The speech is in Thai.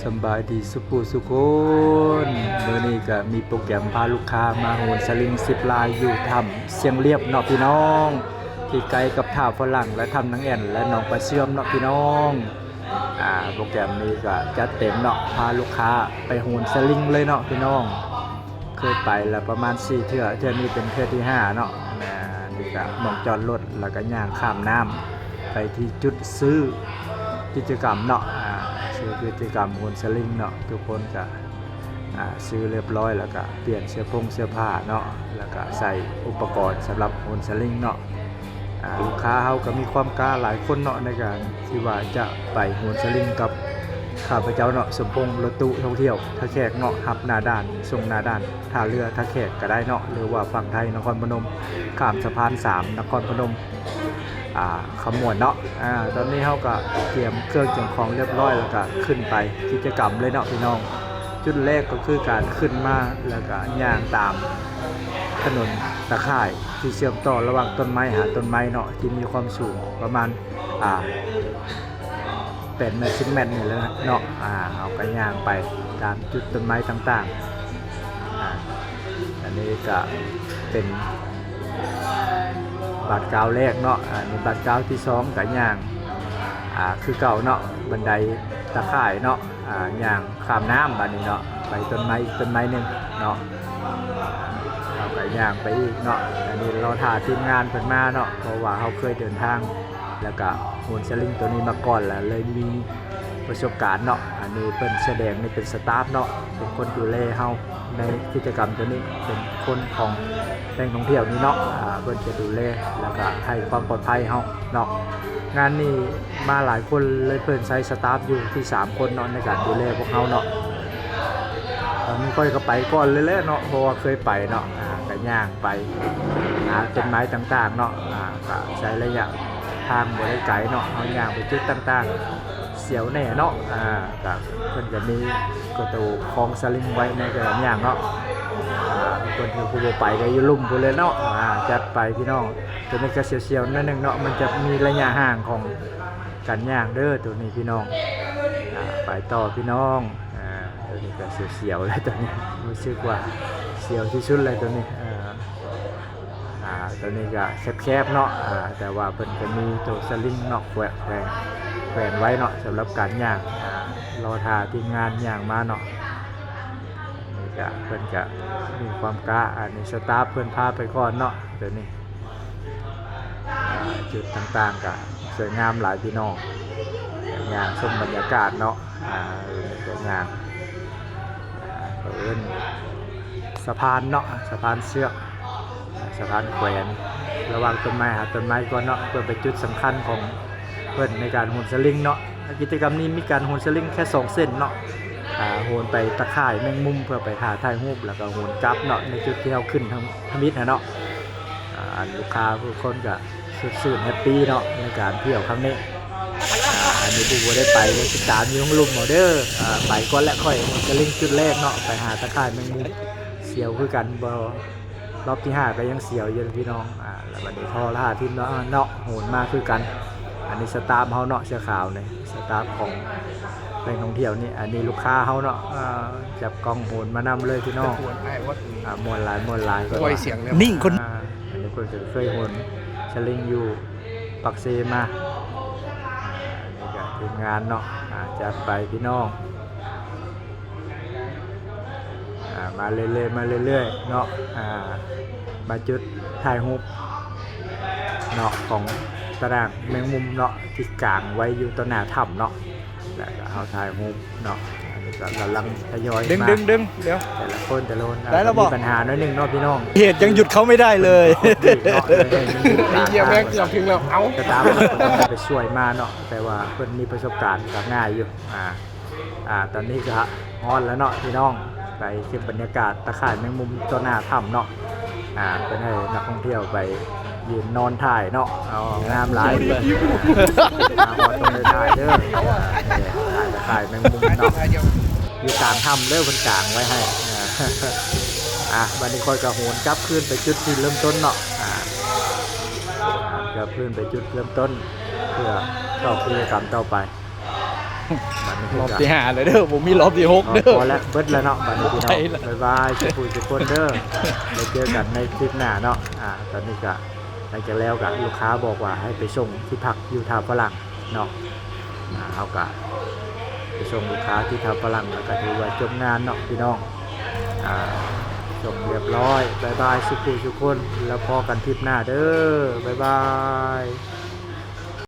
สำบายดีสุปุสุคนมื้อนี้ก็มีโปรแกรมพาลูกค้ามาโหนสลิง10ลายอยู่ถ้ำเสียงเรียบเนาะพี่น้องที่ไกลกับท่าฝรั่งและถ้ำนางแอ่นและหนองปลาเชื่อมเนาะพี่น้องโปรแกรมนี้ก็จัดเต็มเนาะพาลูกค้าไปโหนสลิงเลยเนาะพี่น้องเคยไปแล้วประมาณ4เทื่อนี้เป็นเทื่อที่5เนาะนี่ก็หมองจอดรถแล้วก็ย่างข้ามน้ำไปที่จุดซื้อกิจกรรมเนาะซื้อกิจกรรมโหนสลิงเนาะทุกคนก็ซื้อเรียบร้อยแล้วก็เปลี่ยนเสื้อผ้าเนาะแล้วก็ใส่อุปกรณ์สำหรับโหนสลิงเนาะลูกค้าเขาก็มีความกล้าหลายคนเนาะในการที่ว่าจะไปโหนสลิงกับข้าพเจ้าเนาะสมพงษ์รถตู้ท่องเที่ยวท่าแขกเนาะหับหน้าด่านส่งหน้าด่านท่าเรือท่าแขกก็ได้เนาะหรือว่าฝั่งไทยนครพนมข้ามสะพาน3นครพนมขมวดเนาะตอนนี้เขาก็เตรียมเครื่องจังของเรียบร้อยแล้วก็ขึ้นไปกิจกรรมเลยเนาะพี่น้องจุดแรกก็คือการขึ้นมาแล้วก็ย่างตามถนนตะข่ายที่เชื่อมต่อระหว่างต้นไม้หาต้นไม้เนาะที่มีความสูงประมาณ8 เมตร 10 เมตรนี่แหละเนาะเอาก็ย่างไปตามจุดต้นไม้ต่างๆอันนี้ก็เป็นบาดกาวแรกเนาะนี่บาดกาวที่2กับย่างคือเก่าเนาะบันไดตะข่ายเนาะย่างข้ามน้ำบัดนี้เนาะไปต้นไม้อีกต้นไม้หนึ่งเนาะเอาไปย่างไปอีกเนาะอันนี้เราถ่ายทีมงานเพิ่นมาเนาะเพราะว่าเขาเคยเดินทางแล้วก็โหนสลิงตัวนี้มาก่อนแล้วเลยมีประสบการณ์เนาะอันนี้เป็นแสดงนี่เป็นสตาฟเนาะเป็นคนดูแลเฮาในกิจกรรมตัวนี้เป็นคนของแหล่งท่องเที่ยวนี้เนาะเพิ่นจะดูแลแล้วก็ให้ความปลอดภัยเฮาเนาะงานนี้มาหลายคนเลยเพิ่นใช้สตาฟอยู่ที่3คนเนาะในการดูแลพวกเฮาเนาะตอนนี้ค่อยก็ไปก่อนเลยแหละเนาะเพราะว่าเคยไปเนาะก็ย่างไปต้นไม้ต่างๆเนาะก็ใช้ระยะทางบ่ได้ไกลเนาะเฮาย่างไปจุดต่างๆเสียวแน่เนาะก็เพิ่นก็มีกระตูคล้องสลิงไว้ในกระย่างเนาะคนที่ผู้บ่ไปก็อยู่ลุ่มพุ่นเลยเนาะจัดไปพี่น้องตัวนี้ก็เสียวๆนิดนึงเนาะมันจะมีระยะห่างของการย่างเด้อตัวนี้พี่น้องไปต่อพี่น้องตัวนี้ก็เสียวๆเลยตัวนี้รู้สึกว่าเสียวที่สุดเลยตัวนี้ตัวนี้ก็แคบๆเนาะแต่ว่าเพิ่นก็มีตัวสลิงเนาะแขวนไว้เนาะสำหรับการย่างรอท่าทีมงานย่างมาเนาะนี่ก็เพิ่นก็มีความกล้านี่สตาฟเพิ่นพาไปก่อนเนาะตัวนี้จุดต่างๆก็สวยงามหลายพี่น้องย่างชมบรรยากาศเนาะสวยงามเพิ่นสะพานเนาะสะพานเชือกสะพานแขวนระหว่างต้นไม้หาต้นไม้ก่อนเนาะเพื่อไปจุดสำคัญของเพื่อนในการโหนสลิงเนาะกิจกรรมนี้มีการโหนสลิงแค่2 เส้นเนาะโหนไปตะข่ายแมงมุมเพื่อไปถ่ายรูปแล้วก็โหนกลับเนาะในจุดที่เราขึ้นทมิตรเนาะลูกค้าทุกคนก็สุดแฮปปี้เนาะในการเที่ยวครั้งนี้อันนี้ผู้ได้ไปก็ติดตามอยู่ข้างลุ่มเด้อไปก่อนและค่อยโหนสลิงจุดแรกเนาะไปหาตะข่ายแมงมุมเสียวคือกันบ่รอบที่5ก็ยังเสียวอยู่พี่น้องแล้ววันนี้พอล่าที่เนาะโหนมาคือกันอันนี้สตาฟเฮาเนาะเสื้อขาวนี่สตาฟของแหล่งท่องเที่ยวนี่อันนี้ลูกค้าเฮาเนาะจับกล้องโหนมานำเลยพี่น้องมวนหลายก็ปล่อยเสียงเลยนิ่งคนอันนี้คนเคยโหนสลิงอยู่ปักเซมานี่ก็ทีมงานเนาะจัดไปพี่น้องมาเรื่อยๆเนาะมาจุดถ่ายรูปเนาะของตารางแมงมุมเนาะที่กลางไว้อยู่ต่อหน้าถ้ำเนาะแล้วก็เอาถ่ายรูปเนาะอันนี้ก็กำลังทยอยมาดึงเดี๋ยวแต่ละคนมีปัญหาหน่อยนึงเนาะพี่น้องเหตุยังหยุดเขาไม่ได้เลยเยี่ยมแม่เกือบถึงแล้วเอาจะตามไปช่วยมาเนาะแต่ว่าเพิ่นมีประสบการณ์กับง่ายอยู่ตอนนี้ก็ฮอตแล้วเนาะพี่น้องไปเก็บบรรยากาศตะข่ายแมงมุมตัวหน้าถ้ำเนาะเป็นให้นักท่องเที่ยวไปยืนนอนถ่ายเนาะเอางามหลายเลยพอตรงเลยถ่ายเด้อถ่ายตะข่ายแมงมุมเนาะอยู่กลางถ้ำเด้อคนกลางไว้ให้วันนี้คอยกระโหนกลับขึ้นไปจุดที่เริ่มต้นเนาะกลับขึ้นไปจุดเริ่มต้นเพื่อต่อกิจกรรมต่อไป บัดนี้ รอบที่5เลยเด้อผมมีรอบที่6เด้อ พอแล้วเบิดแล้วเนาะบัดนี้พี่น้ ใช่ อง แล้ว บ๊ายบายทุกคนเด้อไปเจอกันในคลิปหน้าเนาะตอนนี้ก็หลังจากแล้วก็ลูกค้าบอกว่าให้ไปส่งที่พักอยู่ท่าฝรั่งเนาะเอาก็ไปส่งลูกค้าที่ท่าฝรั่งแล้วก็ถือว่าจบงานเนาะพี่น้องส่งเรียบร้อยบ๊ายบายทุกคนแล้วพอกันคลิปหน้าเด้อบ๊ายบาย